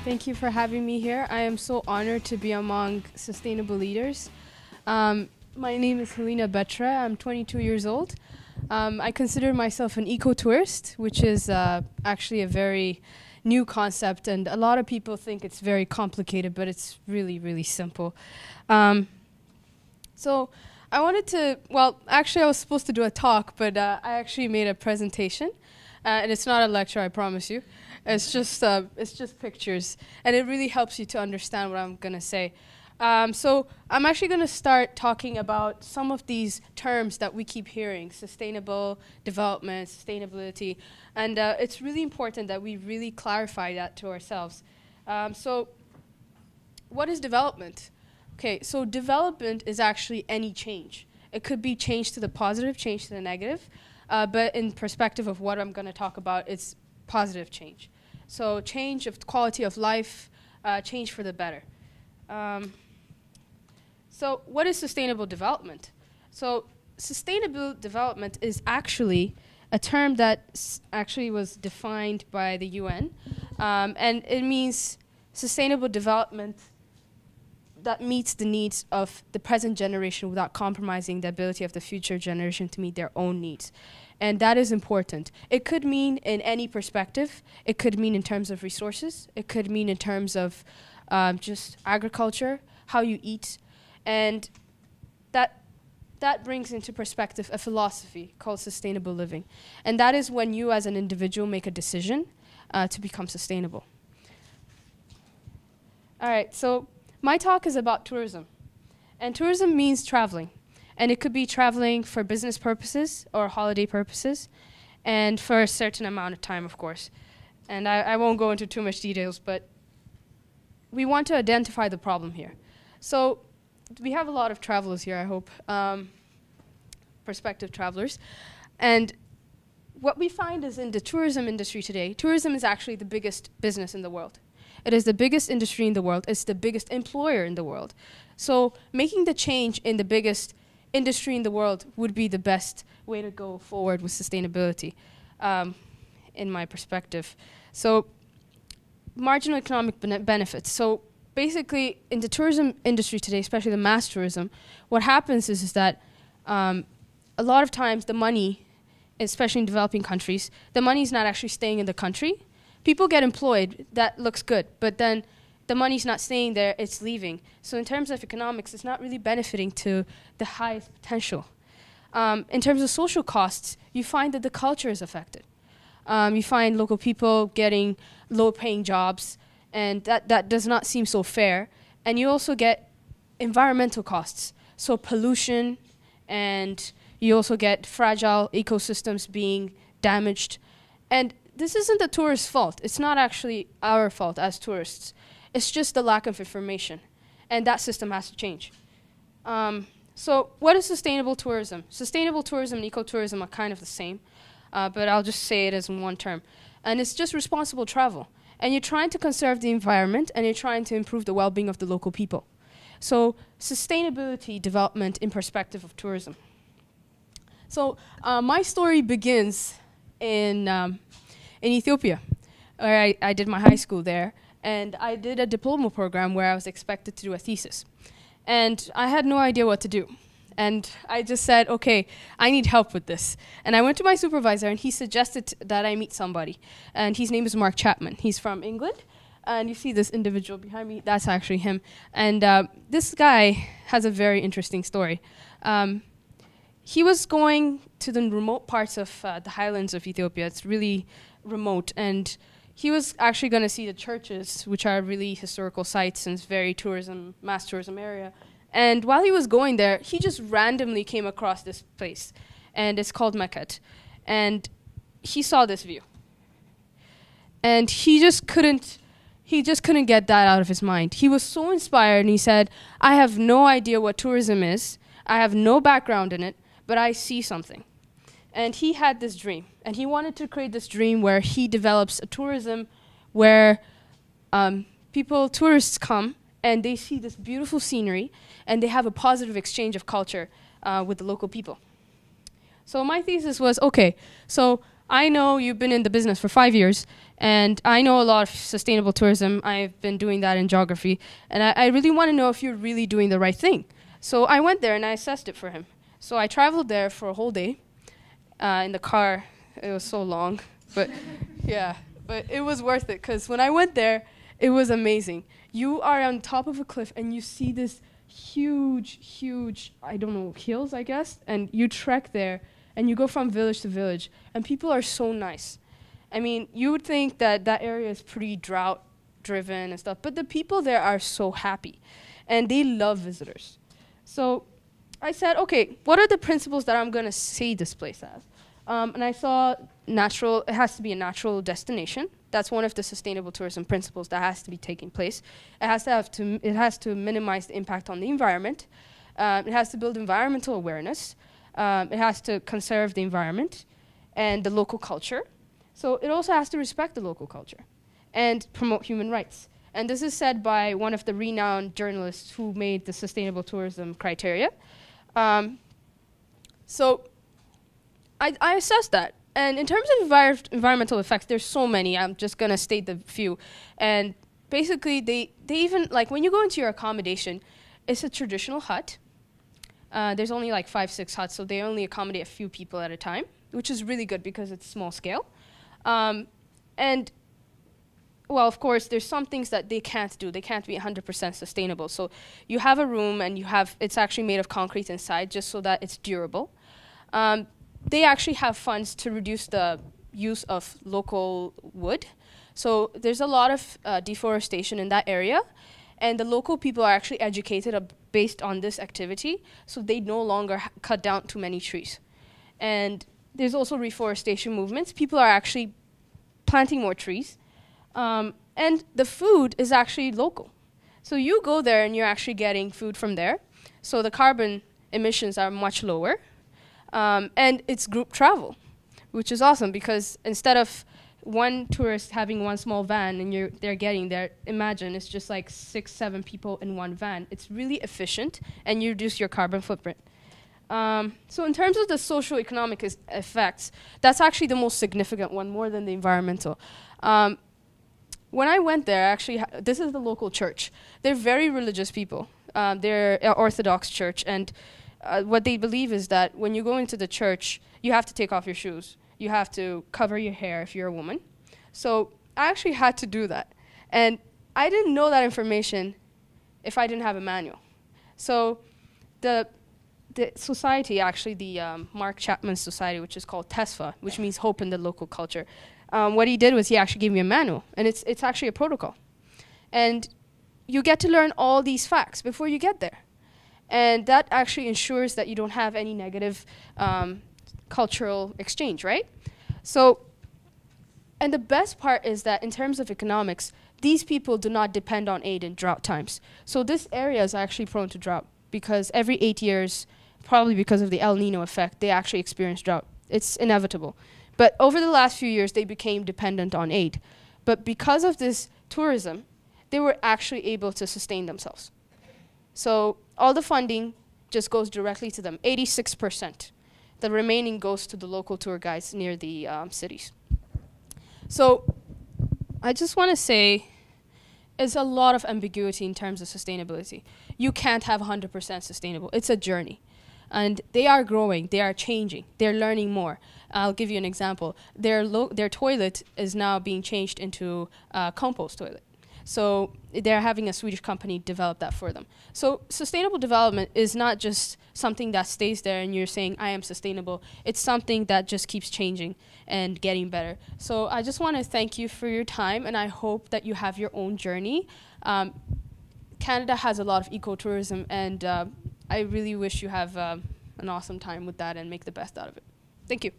Thank you for having me here. I am so honored to be among sustainable leaders. My name is Helina Betre. I'm 22 years old. I consider myself an eco-tourist, which is actually a very new concept, and a lot of people think it's very complicated, but it's really, really simple. So I wanted to, well, actually I was supposed to do a talk, but I actually made a presentation, and it's not a lecture, I promise you. It's just pictures, and it really helps you to understand what I'm gonna say. So I'm actually going to start talking about some of these terms that we keep hearing: sustainable development, sustainability, and it's really important that we really clarify that to ourselves. So what is development? Okay, so development is actually any change. It could be change to the positive, change to the negative, but in perspective of what I'm going to talk about, it's positive change. So change of quality of life, change for the better. So what is sustainable development? So sustainable development is actually a term that actually was defined by the UN, and it means sustainable development that meets the needs of the present generation without compromising the ability of the future generation to meet their own needs. And that is important. It could mean in any perspective. It could mean in terms of resources. It could mean in terms of just agriculture, how you eat. And that brings into perspective a philosophy called sustainable living. And that is when you as an individual make a decision to become sustainable. All right, so my talk is about tourism. And tourism means traveling. And it could be traveling for business purposes or holiday purposes, and for a certain amount of time, of course. And I won't go into too much details, but we want to identify the problem here. So we have a lot of travelers here, I hope, prospective travelers. And what we find is in the tourism industry today, tourism is actually the biggest business in the world. It is the biggest industry in the world. It's the biggest employer in the world. So making the change in the biggest industry in the world would be the best way to go forward with sustainability, in my perspective. So marginal economic benefits. So basically, in the tourism industry today, especially the mass tourism, what happens is that a lot of times the money, especially in developing countries, the money is not actually staying in the country. People get employed, that looks good, but then the money's not staying there, it's leaving. So in terms of economics, it's not really benefiting to the highest potential. In terms of social costs, you find that the culture is affected. You find local people getting low-paying jobs, and that does not seem so fair. And you also get environmental costs, so pollution, and you also get fragile ecosystems being damaged. And this isn't the tourist's fault. It's not actually our fault as tourists. It's just the lack of information, and that system has to change. So what is sustainable tourism? Sustainable tourism and ecotourism are kind of the same, but I'll just say it as in one term. And it's just responsible travel. And you're trying to conserve the environment, and you're trying to improve the well-being of the local people. So sustainability development in perspective of tourism. So my story begins in Ethiopia, where I did my high school there. And I did a diploma program where I was expected to do a thesis. And I had no idea what to do. And I just said, okay, I need help with this. And I went to my supervisor, and he suggested that I meet somebody. And his name is Mark Chapman. He's from England. And you see this individual behind me. That's actually him. And this guy has a very interesting story. He was going to the remote parts of the highlands of Ethiopia. It's really remote. And he was actually going to see the churches, which are really historical sites and it's very mass tourism area. And while he was going there, he just randomly came across this place, and it's called Meket. And he saw this view, and he just couldn't get that out of his mind. He was so inspired, and he said, "I have no idea what tourism is. I have no background in it, but I see something." And he had this dream, and he wanted to create this dream where he develops a tourism where tourists come and they see this beautiful scenery, and they have a positive exchange of culture with the local people. So my thesis was, okay, so I know you've been in the business for 5 years, and I know a lot of sustainable tourism. I've been doing that in geography, and I really want to know if you're really doing the right thing. So I went there and I assessed it for him. So I traveled there for a whole day in the car. It was so long, but yeah, but it was worth it because when I went there, it was amazing. You are on top of a cliff and you see this huge, I don't know, hills, I guess, and you trek there and you go from village to village, and people are so nice. I mean, you would think that that area is pretty drought-driven and stuff, but the people there are so happy, and they love visitors. So I said, okay, what are the principles that I'm going to see this place as? And I saw natural, it has to be a natural destination. That's one of the sustainable tourism principles that has to be taking place. It has to minimize the impact on the environment. It has to build environmental awareness. It has to conserve the environment and the local culture. So it also has to respect the local culture and promote human rights. And this is said by one of the renowned journalists who made the sustainable tourism criteria. So I assessed that. And in terms of environmental effects, there's so many. I'm just going to state the few. And basically, they even, like, when you go into your accommodation, it's a traditional hut. There's only like 5-6 huts, so they only accommodate a few people at a time, which is really good because it's small scale. And, well, of course, there's some things that they can't do. They can't be 100% sustainable. So you have a room, and it's actually made of concrete inside just so that it's durable. They actually have funds to reduce the use of local wood. So there's a lot of deforestation in that area. And the local people are actually educated based on this activity, so they no longer cut down too many trees. And there's also reforestation movements. People are actually planting more trees. And the food is actually local. So you go there and you're actually getting food from there. So the carbon emissions are much lower. And it's group travel, which is awesome because instead of one tourist having one small van and they're getting there, imagine it's just like 6-7 people in one van. It's really efficient and you reduce your carbon footprint. So in terms of the socio-economic effects, that's actually the most significant one, more than the environmental. When I went there, actually, this is the local church. They're very religious people. They're an Orthodox church, and what they believe is that when you go into the church, you have to take off your shoes. You have to cover your hair if you're a woman. So I actually had to do that. And I didn't know that information if I didn't have a manual. So the society, actually the Mark Chapman Society, which is called TESFA, which means Hope in the Local Culture, what he did was he actually gave me a manual. And it's actually a protocol. And you get to learn all these facts before you get there. And that actually ensures that you don't have any negative cultural exchange, right? So, and the best part is that in terms of economics, these people do not depend on aid in drought times. So this area is actually prone to drought because every 8 years, probably because of the El Nino effect, they actually experience drought. It's inevitable. But over the last few years, they became dependent on aid. But because of this tourism, they were actually able to sustain themselves. So all the funding just goes directly to them, 86%. The remaining goes to the local tour guides near the cities. So I just want to say there's a lot of ambiguity in terms of sustainability. You can't have 100% sustainable. It's a journey. And they are growing, they are changing, they're learning more. I'll give you an example. Their toilet is now being changed into a compost toilet. So they're having a Swedish company develop that for them. So sustainable development is not just something that stays there and you're saying, I am sustainable. It's something that just keeps changing and getting better. So I just want to thank you for your time, and I hope that you have your own journey. Canada has a lot of ecotourism, and I really wish you have an awesome time with that and make the best out of it. Thank you.